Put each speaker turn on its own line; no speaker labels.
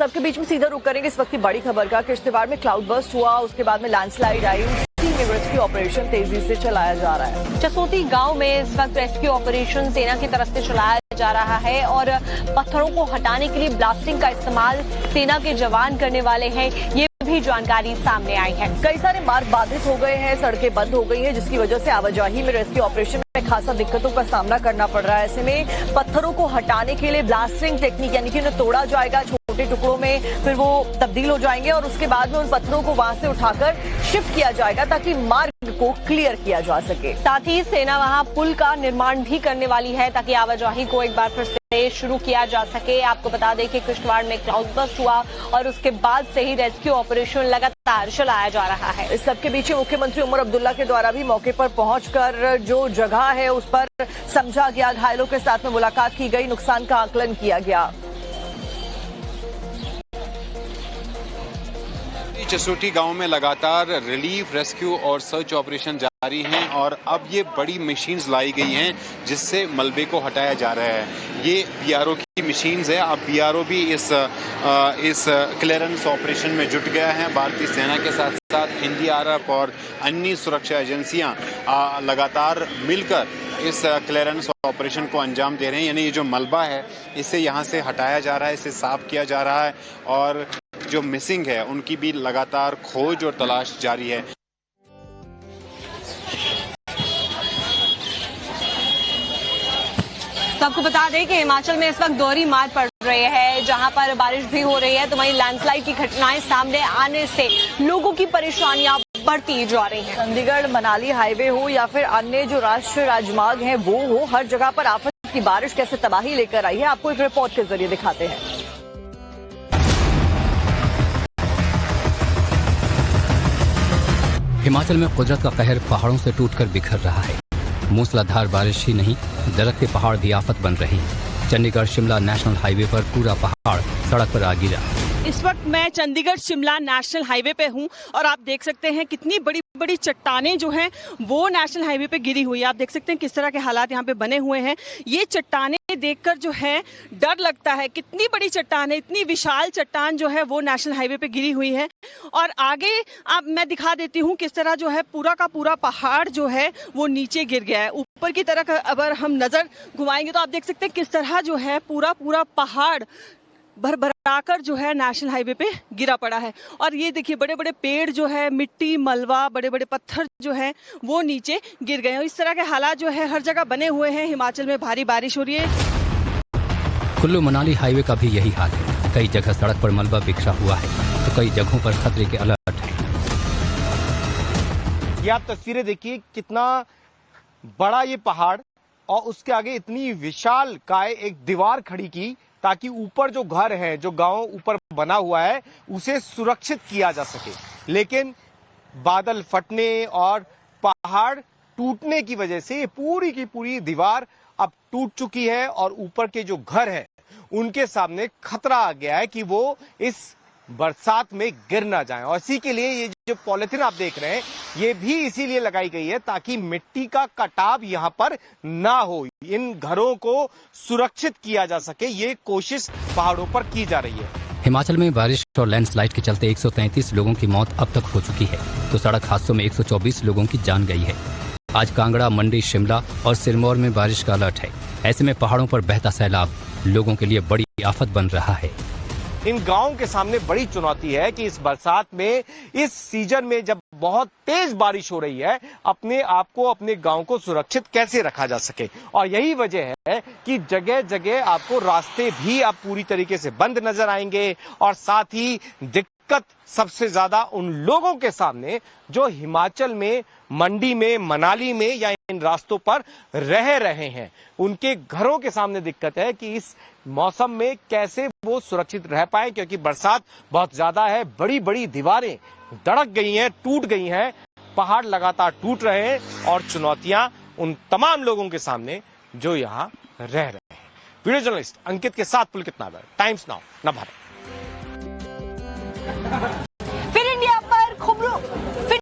सबके बीच में सीधा रुख करेंगे इस वक्त की बड़ी खबर का। किश्तवाड़ में क्लाउड बर्स्ट हुआ, उसके बाद में लैंडस्लाइड आई, रेस्क्यू ऑपरेशन तेजी से चलाया जा रहा है।
जसोती गांव में इस वक्त रेस्क्यू ऑपरेशन सेना की तरफ से चलाया जा रहा है और पत्थरों को हटाने के लिए ब्लास्टिंग का इस्तेमाल सेना के जवान करने वाले हैं, ये भी जानकारी सामने आई है।
कई सारे मार्ग बाधित हो गए हैं, सड़कें बंद हो गई हैं, जिसकी वजह से आवाजाही में रेस्क्यू ऑपरेशन में खासा दिक्कतों का सामना करना पड़ रहा है। ऐसे में पत्थरों को हटाने के लिए ब्लास्टिंग टेक्निक यानी कि उन्हें तोड़ा जाएगा छोटे टुकड़ों में, फिर वो तब्दील हो जाएंगे और उसके बाद में उन पत्थरों को वहां से उठाकर शिफ्ट किया जाएगा ताकि मार्ग को क्लियर किया जा सके।
साथ ही सेना वहां पुल का निर्माण भी करने वाली है ताकि आवाजाही को एक बार फिर से शुरू किया जा सके। आपको बता दें कि किश्तवाड़ में क्लाउड बर्स्ट हुआ और उसके बाद से ही रेस्क्यू ऑपरेशन लगातार चलाया जा रहा है।
इस सबके पीछे मुख्यमंत्री उमर अब्दुल्ला के द्वारा भी मौके पर पहुंचकर जो जगह है उस पर समझा गया, घायलों के साथ में मुलाकात की गई, नुकसान का आकलन किया गया।
जसोटी गांव में लगातार रिलीफ, रेस्क्यू और सर्च ऑपरेशन जारी हैं और अब ये बड़ी मशीन्स लाई गई हैं जिससे मलबे को हटाया जा रहा है। ये बीआरओ की मशीन्स है। अब बीआरओ भी इस क्लियरेंस ऑपरेशन में जुट गया है। भारतीय सेना के साथ साथ एनडीआरएफ और अन्य सुरक्षा एजेंसियां लगातार मिलकर इस क्लियरेंस ऑपरेशन को अंजाम दे रहे हैं। यानी ये जो मलबा है इसे यहाँ से हटाया जा रहा है, इसे साफ किया जा रहा है और जो मिसिंग है उनकी भी लगातार खोज और तलाश जारी है।
तो आपको बता दें कि हिमाचल में इस वक्त दोहरी मार पड़ रही है, जहां पर बारिश भी हो रही है तो वहीं लैंडस्लाइड की घटनाएं सामने आने से लोगों की परेशानियां बढ़ती जा रही हैं।
चंडीगढ़ मनाली हाईवे हो या फिर अन्य जो राष्ट्रीय राजमार्ग हैं वो हो, हर जगह पर आफत की बारिश कैसे तबाही लेकर आई है, आपको एक रिपोर्ट के जरिए दिखाते हैं।
हिमाचल में कुदरत का कहर पहाड़ों से टूटकर बिखर रहा है। मूसलाधार बारिश ही नहीं, दरख्त के पहाड़ भी आफत बन रही है। चंडीगढ़ शिमला नेशनल हाईवे पर पूरा पहाड़ सड़क पर आ गिरा।
इस वक्त मैं चंडीगढ़ शिमला नेशनल हाईवे पे हूँ और आप देख सकते हैं कितनी बड़ी बड़ी चट्टानें जो हैं वो नेशनल हाईवे पे गिरी हुई है। आप देख सकते हैं किस तरह के हालात यहाँ पे बने हुए हैं। ये चट्टानें देखकर जो है डर लगता है, कितनी बड़ी चट्टान है, इतनी विशाल चट्टान जो है वो नेशनल हाईवे पे गिरी हुई है। और आगे आप मैं दिखा देती हूँ किस तरह जो है पूरा का पूरा पहाड़ जो है वो नीचे गिर गया है। ऊपर की तरफ अगर हम नजर घुमाएंगे तो आप देख सकते हैं किस तरह जो है पूरा पूरा पहाड़ भरभराकर जो है नेशनल हाईवे पे गिरा पड़ा है। और ये देखिए बड़े बड़े पेड़ जो है, मिट्टी, मलबा, बड़े बड़े पत्थर जो है वो नीचे गिर गए हैं। इस तरह के हालात जो है हर जगह बने हुए हैं। हिमाचल में भारी बारिश हो रही है।
कुल्लू मनाली हाईवे का भी यही हाल है। कई जगह सड़क पर मलबा बिखरा हुआ है तो कई जगहों पर खतरे के अलर्ट है।
ये आप तस्वीरें देखिए, कितना बड़ा ये पहाड़ और उसके आगे इतनी विशाल काय एक दीवार खड़ी की ताकि ऊपर जो घर है, जो गांव ऊपर बना हुआ है, उसे सुरक्षित किया जा सके। लेकिन बादल फटने और पहाड़ टूटने की वजह से पूरी की पूरी दीवार अब टूट चुकी है और ऊपर के जो घर है उनके सामने खतरा आ गया है कि वो इस बरसात में गिर ना जाए। और इसी के लिए ये जो पॉलिथीन आप देख रहे हैं ये भी इसीलिए लगाई गई है ताकि मिट्टी का कटाव यहाँ पर ना हो, इन घरों को सुरक्षित किया जा सके। ये कोशिश पहाड़ों पर की जा रही है।
हिमाचल में बारिश और लैंडस्लाइड के चलते 133 लोगों की मौत अब तक हो चुकी है तो सड़क हादसों में 124 लोगों की जान गई है। आज कांगड़ा, मंडी, शिमला और सिरमौर में बारिश का अलर्ट है। ऐसे में पहाड़ों पर बहता सैलाब लोगों के लिए बड़ी आफत बन रहा है।
इन गांवों के सामने बड़ी चुनौती है कि इस बरसात में, इस सीजन में जब बहुत तेज बारिश हो रही है, अपने आप को, अपने गांव को सुरक्षित कैसे रखा जा सके। और यही वजह है कि जगह जगह आपको रास्ते भी अब पूरी तरीके से बंद नजर आएंगे। और साथ ही दिक्कत सबसे ज्यादा उन लोगों के सामने जो हिमाचल में, मंडी में, मनाली में या इन रास्तों पर रह रहे हैं, उनके घरों के सामने दिक्कत है कि इस मौसम में कैसे वो सुरक्षित रह पाए, क्योंकि बरसात बहुत ज्यादा है। बड़ी बड़ी दीवारें धड़क गई हैं, टूट गई हैं, पहाड़ लगातार टूट रहे हैं और चुनौतियां उन तमाम लोगों के सामने जो यहाँ रह रहे हैं। वीडियो जर्नलिस्ट अंकित के साथ पुलकित नागर, टाइम्स नाउ, नवभारत।